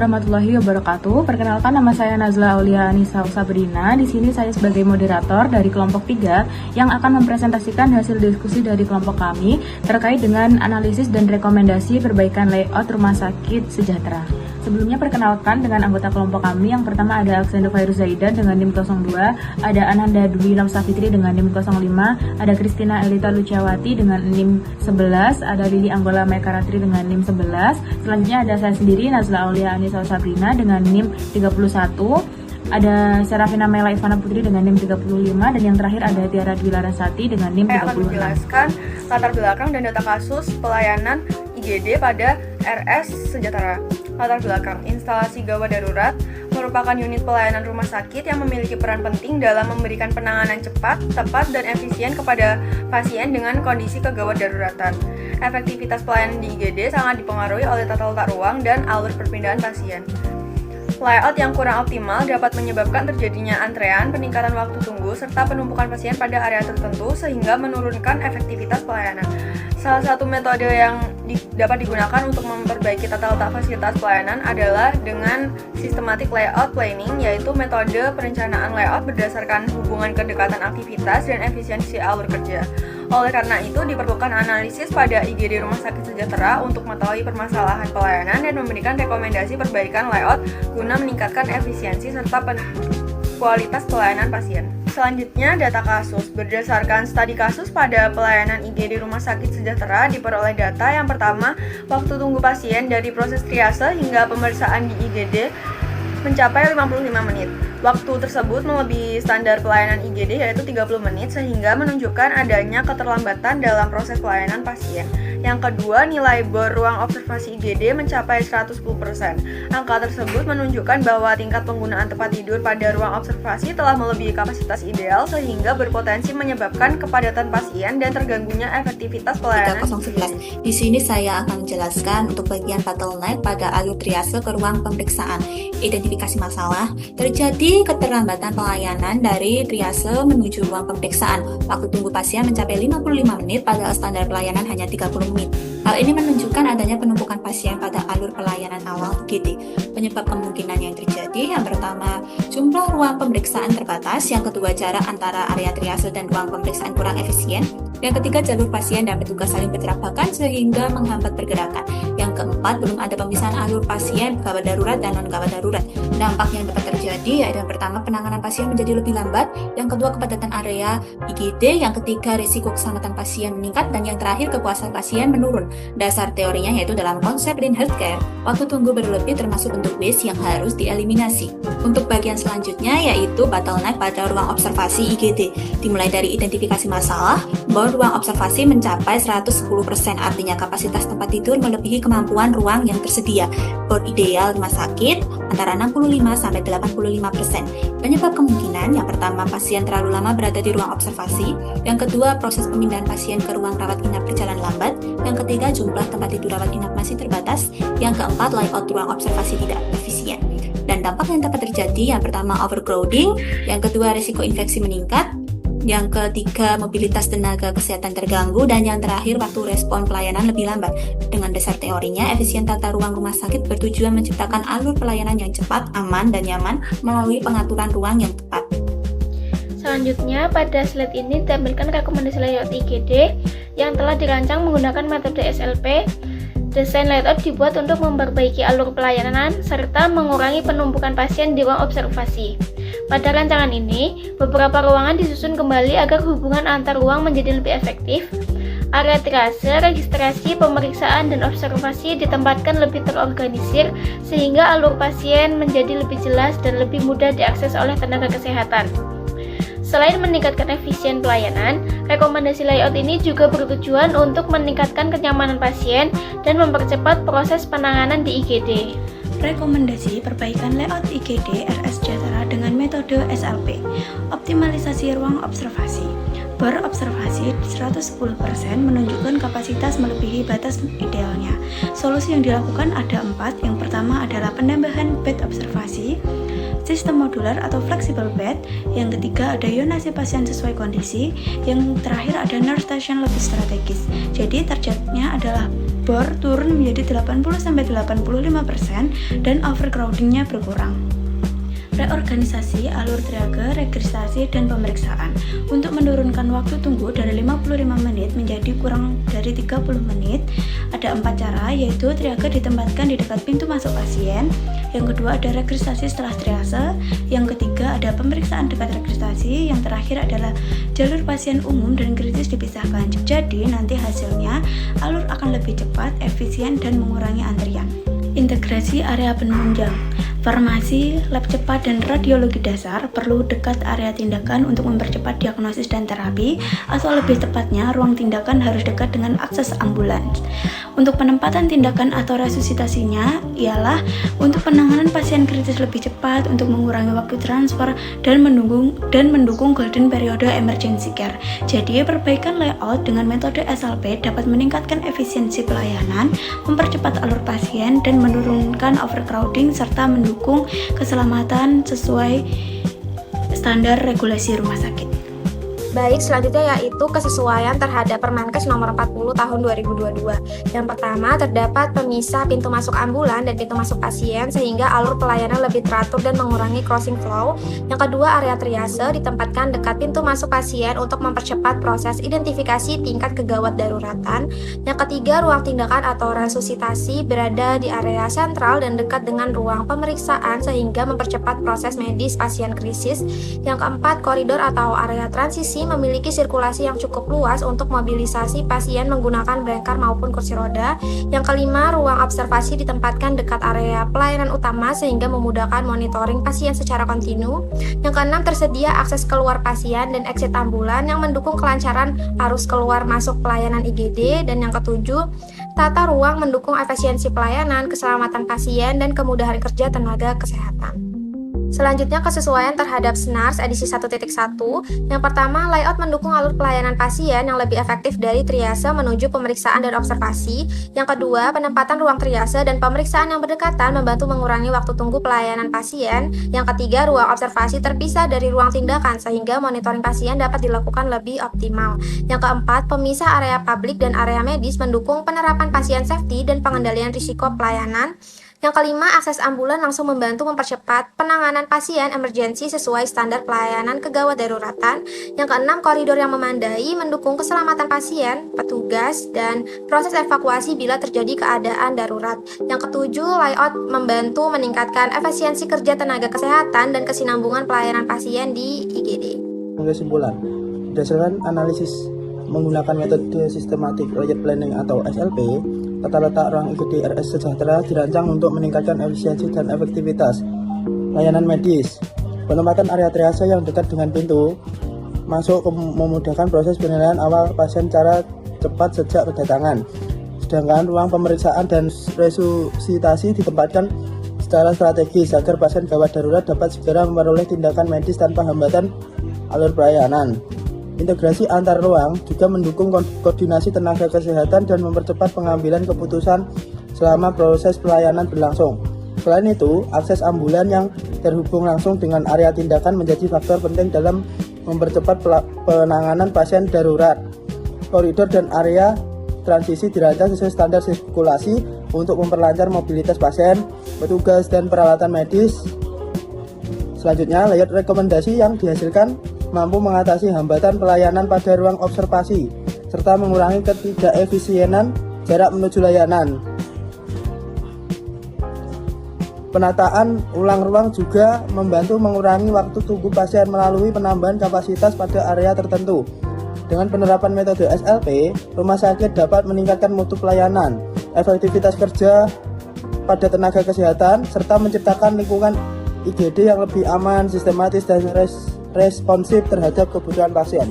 warahmatullahi wabarakatuh. Perkenalkan, nama saya Nazla Aulia Anissa Sabrina. Di sini saya sebagai moderator dari kelompok 3 yang akan mempresentasikan hasil diskusi dari kelompok kami terkait dengan analisis dan rekomendasi perbaikan layout Rumah Sakit Sejahtera. Sebelumnya perkenalkan dengan anggota kelompok kami. Yang pertama ada Aksendo Fairuz Zaidan dengan NIM 02, ada Ananda Dwi Lamsa Fitri dengan NIM 05, ada Kristina Elita Luciawati dengan NIM 11, ada Lili Anggola Mekaratri dengan NIM 11. Selanjutnya ada saya sendiri, Nazla Aulia Anissa Sabrina dengan NIM 31, ada Serafina Mela Ivana Putri dengan NIM 35, dan yang terakhir ada Tiara Dwi Larasati dengan NIM 36. Saya akan menjelaskan latar belakang dan data kasus pelayanan IGD pada RS Sejahtera. Latar belakang, instalasi gawat darurat merupakan unit pelayanan rumah sakit yang memiliki peran penting dalam memberikan penanganan cepat, tepat, dan efisien kepada pasien dengan kondisi kegawat daruratan. Efektivitas pelayanan di IGD sangat dipengaruhi oleh tata letak ruang dan alur perpindahan pasien. Layout yang kurang optimal dapat menyebabkan terjadinya antrean, peningkatan waktu tunggu, serta penumpukan pasien pada area tertentu sehingga menurunkan efektivitas pelayanan. Salah satu metode yang dapat digunakan untuk memperbaiki tata letak fasilitas pelayanan adalah dengan systematic layout planning, yaitu metode perencanaan layout berdasarkan hubungan kedekatan aktivitas dan efisiensi alur kerja. Oleh karena itu, diperlukan analisis pada IGD Rumah Sakit Sejahtera untuk mengetahui permasalahan pelayanan dan memberikan rekomendasi perbaikan layout guna meningkatkan efisiensi serta kualitas pelayanan pasien. Selanjutnya, data kasus. Berdasarkan studi kasus pada pelayanan IGD Rumah Sakit Sejahtera, diperoleh data yang pertama, waktu tunggu pasien dari proses triase hingga pemeriksaan di IGD mencapai 55 menit. Waktu tersebut melebihi standar pelayanan IGD yaitu 30 menit sehingga menunjukkan adanya keterlambatan dalam proses pelayanan pasien. Yang kedua, nilai bor ruang observasi IGD mencapai 110%. Angka tersebut menunjukkan bahwa tingkat penggunaan tempat tidur pada ruang observasi telah melebihi kapasitas ideal sehingga berpotensi menyebabkan kepadatan pasien dan terganggunya efektivitas pelayanan. 3011. Di sini saya akan menjelaskan untuk bagian bottleneck pada alur triase ke ruang pemeriksaan. Identifikasi masalah, terjadi keterlambatan pelayanan dari triase menuju ruang pemeriksaan. Waktu tunggu pasien mencapai 55 menit padahal standar pelayanan hanya 30 menit. Hal ini menunjukkan adanya penumpukan pasien pada alur pelayanan awal IGD. Penyebab kemungkinan yang terjadi, yang pertama, jumlah ruang pemeriksaan terbatas, yang kedua, jarak antara area triase dan ruang pemeriksaan kurang efisien, yang ketiga, jalur pasien dan petugas saling bertabrakan sehingga menghambat pergerakan. Yang keempat, belum ada pemisahan alur pasien gawat darurat dan non-gawat darurat. Dampak yang dapat terjadi yaitu yang pertama, penanganan pasien menjadi lebih lambat, yang kedua, kepadatan area IGD, yang ketiga, risiko keselamatan pasien meningkat, dan yang terakhir, kepuasan pasien menurun. Dasar teorinya yaitu dalam konsep Lean Healthcare, waktu tunggu berlebih termasuk bentuk waste yang harus dieliminasi. Untuk bagian selanjutnya yaitu bottleneck pada ruang observasi IGD, dimulai dari identifikasi masalah. Ruang observasi mencapai 110%, artinya kapasitas tempat tidur melebihi kemampuan ruang yang tersedia. Bor ideal rumah sakit antara 65-85%. Penyebab kemungkinan, yang pertama, pasien terlalu lama berada di ruang observasi, yang kedua, proses pemindahan pasien ke ruang rawat inap berjalan lambat, yang ketiga, jumlah tempat tidur rawat inap masih terbatas, yang keempat, layout ruang observasi tidak efisien. Dan dampak yang dapat terjadi, yang pertama, overcrowding, yang kedua, risiko infeksi meningkat, yang ketiga, mobilitas tenaga kesehatan terganggu, dan yang terakhir, waktu respon pelayanan lebih lambat. Dengan dasar teorinya, efisien tata ruang rumah sakit bertujuan menciptakan alur pelayanan yang cepat, aman, dan nyaman melalui pengaturan ruang yang tepat. Selanjutnya, pada slide ini ditampilkan rekomendasi layout IGD yang telah dirancang menggunakan metode SLP. Desain layout dibuat untuk memperbaiki alur pelayanan serta mengurangi penumpukan pasien di ruang observasi. Pada rancangan ini, beberapa ruangan disusun kembali agar hubungan antar ruang menjadi lebih efektif. Area triase, registrasi, pemeriksaan, dan observasi ditempatkan lebih terorganisir sehingga alur pasien menjadi lebih jelas dan lebih mudah diakses oleh tenaga kesehatan. Selain meningkatkan efisien pelayanan, rekomendasi layout ini juga bertujuan untuk meningkatkan kenyamanan pasien dan mempercepat proses penanganan di IGD. Rekomendasi perbaikan layout IGD RS Sejahtera dengan metode SLP. Optimalisasi ruang observasi. bor observasi 110% menunjukkan kapasitas melebihi batas idealnya. Solusi yang dilakukan ada 4. Yang pertama adalah penambahan bed observasi, sistem modular atau flexible bed. Yang ketiga ada zonasi pasien sesuai kondisi. Yang terakhir ada nurse station lebih strategis. Jadi targetnya adalah bor turun menjadi 80-85% dan overcrowdingnya berkurang. Reorganisasi alur triage, registrasi, dan pemeriksaan untuk menurunkan waktu tunggu dari 55 menit menjadi kurang dari 30 menit. Ada 4 cara, yaitu triage ditempatkan di dekat pintu masuk pasien. Yang kedua ada registrasi setelah triase. Yang ketiga ada pemeriksaan dekat registrasi. Yang terakhir adalah jalur pasien umum dan kritis dipisahkan. Jadi nanti hasilnya alur akan lebih cepat, efisien, dan mengurangi antrian. Integrasi area penunjang. Farmasi, lab cepat, dan radiologi dasar perlu dekat area tindakan untuk mempercepat diagnosis dan terapi, atau lebih tepatnya ruang tindakan harus dekat dengan akses ambulans. Untuk penempatan tindakan atau resusitasinya ialah untuk penanganan pasien kritis lebih cepat, untuk mengurangi waktu transfer, dan mendukung golden periode emergency care. Jadi perbaikan layout dengan metode SLP dapat meningkatkan efisiensi pelayanan, mempercepat alur pasien, dan menurunkan overcrowding serta mendukung keselamatan sesuai standar regulasi rumah sakit. Baik, selanjutnya yaitu kesesuaian terhadap Permenkes nomor 40 tahun 2022. Yang pertama, terdapat pemisah pintu masuk ambulan dan pintu masuk pasien sehingga alur pelayanan lebih teratur dan mengurangi crossing flow. Yang kedua, area triase ditempatkan dekat pintu masuk pasien untuk mempercepat proses identifikasi tingkat kegawat daruratan. Yang ketiga, ruang tindakan atau resusitasi berada di area sentral dan dekat dengan ruang pemeriksaan sehingga mempercepat proses medis pasien krisis. Yang keempat, koridor atau area transisi memiliki sirkulasi yang cukup luas untuk mobilisasi pasien menggunakan brengkar maupun kursi roda. Yang kelima, ruang observasi ditempatkan dekat area pelayanan utama sehingga memudahkan monitoring pasien secara kontinu. Yang keenam, tersedia akses keluar pasien dan exit ambulan yang mendukung kelancaran arus keluar masuk pelayanan IGD. Dan yang ketujuh, tata ruang mendukung efisiensi pelayanan, keselamatan pasien, dan kemudahan kerja tenaga kesehatan. Selanjutnya, kesesuaian terhadap SNARS edisi 1.1. Yang pertama, layout mendukung alur pelayanan pasien yang lebih efektif dari triase menuju pemeriksaan dan observasi. Yang kedua, penempatan ruang triase dan pemeriksaan yang berdekatan membantu mengurangi waktu tunggu pelayanan pasien. Yang ketiga, ruang observasi terpisah dari ruang tindakan sehingga monitoring pasien dapat dilakukan lebih optimal. Yang keempat, pemisah area publik dan area medis mendukung penerapan pasien safety dan pengendalian risiko pelayanan. Yang kelima, akses ambulan langsung membantu mempercepat penanganan pasien emergensi sesuai standar pelayanan kegawat daruratan. Yang keenam, koridor yang memandai mendukung keselamatan pasien, petugas, dan proses evakuasi bila terjadi keadaan darurat. Yang ketujuh, layout membantu meningkatkan efisiensi kerja tenaga kesehatan dan kesinambungan pelayanan pasien di IGD. Kesimpulan, berdasarkan analisis menggunakan metode sistematik layout planning atau SLP, tata letak ruang IGD RS Sejahtera dirancang untuk meningkatkan efisiensi dan efektivitas layanan medis. Penempatan area triase yang dekat dengan pintu masuk memudahkan proses penilaian awal pasien secara cepat sejak kedatangan. Sedangkan ruang pemeriksaan dan resusitasi ditempatkan secara strategis agar pasien gawat darurat dapat segera memperoleh tindakan medis tanpa hambatan alur pelayanan. Integrasi antar ruang juga mendukung koordinasi tenaga kesehatan dan mempercepat pengambilan keputusan selama proses pelayanan berlangsung. Selain itu, akses ambulan yang terhubung langsung dengan area tindakan menjadi faktor penting dalam mempercepat penanganan pasien darurat. Koridor dan area transisi dirancang sesuai standar sirkulasi untuk memperlancar mobilitas pasien, petugas, dan peralatan medis. Selanjutnya, layout rekomendasi yang dihasilkan mampu mengatasi hambatan pelayanan pada ruang observasi, serta mengurangi ketidakefisienan jarak menuju layanan. Penataan ulang ruang juga membantu mengurangi waktu tunggu pasien melalui penambahan kapasitas pada area tertentu. Dengan penerapan metode SLP, rumah sakit dapat meningkatkan mutu pelayanan, efektivitas kerja pada tenaga kesehatan, serta menciptakan lingkungan IGD yang lebih aman, sistematis, dan responsif terhadap kebutuhan pasien.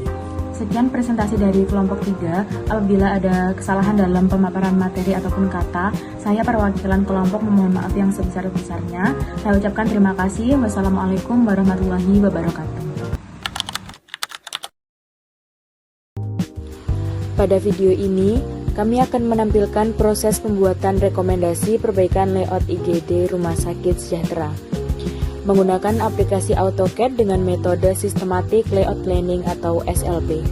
Sekian presentasi dari kelompok 3. Apabila ada kesalahan dalam pemaparan materi ataupun kata, saya perwakilan kelompok memohon maaf yang sebesar-besarnya. Saya ucapkan terima kasih. Wassalamualaikum warahmatullahi wabarakatuh. Pada video ini, kami akan menampilkan proses pembuatan rekomendasi perbaikan layout IGD Rumah Sakit Sejahtera menggunakan aplikasi AutoCAD dengan metode Systematic Layout Planning atau SLP.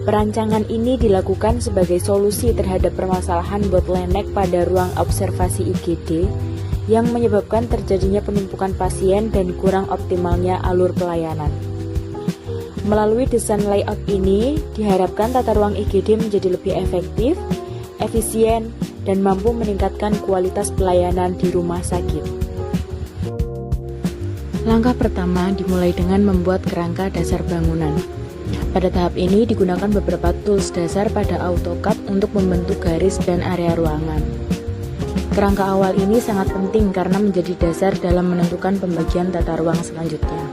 Perancangan ini dilakukan sebagai solusi terhadap permasalahan bottleneck pada ruang observasi IGD yang menyebabkan terjadinya penumpukan pasien dan kurang optimalnya alur pelayanan. Melalui desain layout ini, diharapkan tata ruang IGD menjadi lebih efektif, efisien, dan mampu meningkatkan kualitas pelayanan di rumah sakit. Langkah pertama dimulai dengan membuat kerangka dasar bangunan. Pada tahap ini digunakan beberapa tools dasar pada AutoCAD untuk membentuk garis dan area ruangan. Kerangka awal ini sangat penting karena menjadi dasar dalam menentukan pembagian tata ruang selanjutnya.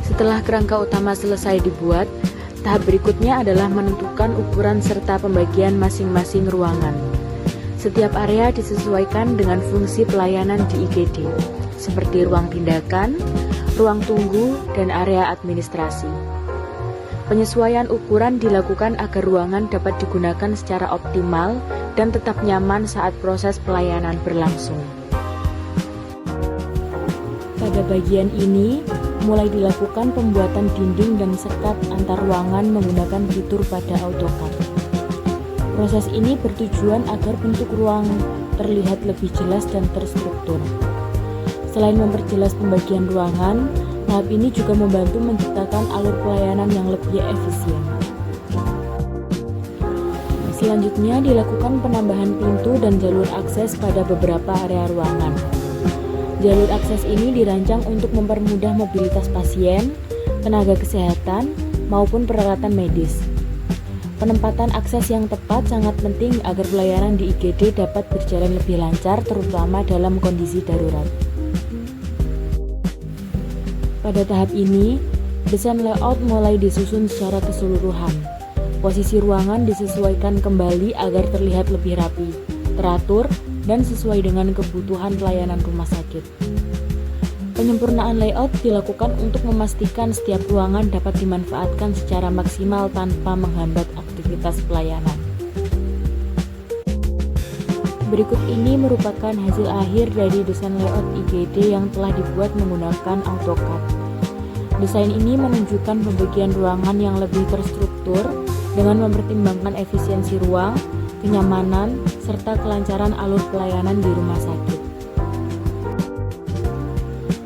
Setelah kerangka utama selesai dibuat, tahap berikutnya adalah menentukan ukuran serta pembagian masing-masing ruangan. Setiap area disesuaikan dengan fungsi pelayanan di IGD, seperti ruang tindakan, ruang tunggu, dan area administrasi. Penyesuaian ukuran dilakukan agar ruangan dapat digunakan secara optimal dan tetap nyaman saat proses pelayanan berlangsung. Pada bagian ini, mulai dilakukan pembuatan dinding dan sekat antar ruangan menggunakan fitur pada AutoCAD. Proses ini bertujuan agar bentuk ruang terlihat lebih jelas dan terstruktur. Selain memperjelas pembagian ruangan, tahap ini juga membantu menciptakan alur pelayanan yang lebih efisien. Selanjutnya dilakukan penambahan pintu dan jalur akses pada beberapa area ruangan. Jalur akses ini dirancang untuk mempermudah mobilitas pasien, tenaga kesehatan, maupun peralatan medis. Penempatan akses yang tepat sangat penting agar pelayanan di IGD dapat berjalan lebih lancar, terutama dalam kondisi darurat. Pada tahap ini, desain layout mulai disusun secara keseluruhan. Posisi ruangan disesuaikan kembali agar terlihat lebih rapi, teratur, dan sesuai dengan kebutuhan pelayanan rumah sakit. Penyempurnaan layout dilakukan untuk memastikan setiap ruangan dapat dimanfaatkan secara maksimal tanpa menghambat aktivitas pelayanan. Berikut ini merupakan hasil akhir dari desain layout IGD yang telah dibuat menggunakan AutoCAD. Desain ini menunjukkan pembagian ruangan yang lebih terstruktur dengan mempertimbangkan efisiensi ruang, kenyamanan, serta kelancaran alur pelayanan di rumah sakit.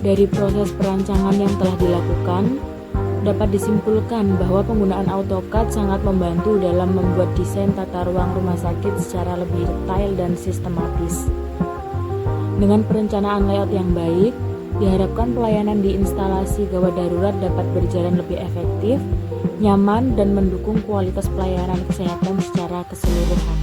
Dari proses perancangan yang telah dilakukan, dapat disimpulkan bahwa penggunaan AutoCAD sangat membantu dalam membuat desain tata ruang rumah sakit secara lebih detail dan sistematis. Dengan perencanaan layout yang baik, diharapkan pelayanan di instalasi gawat darurat dapat berjalan lebih efektif, nyaman, dan mendukung kualitas pelayanan kesehatan secara keseluruhan.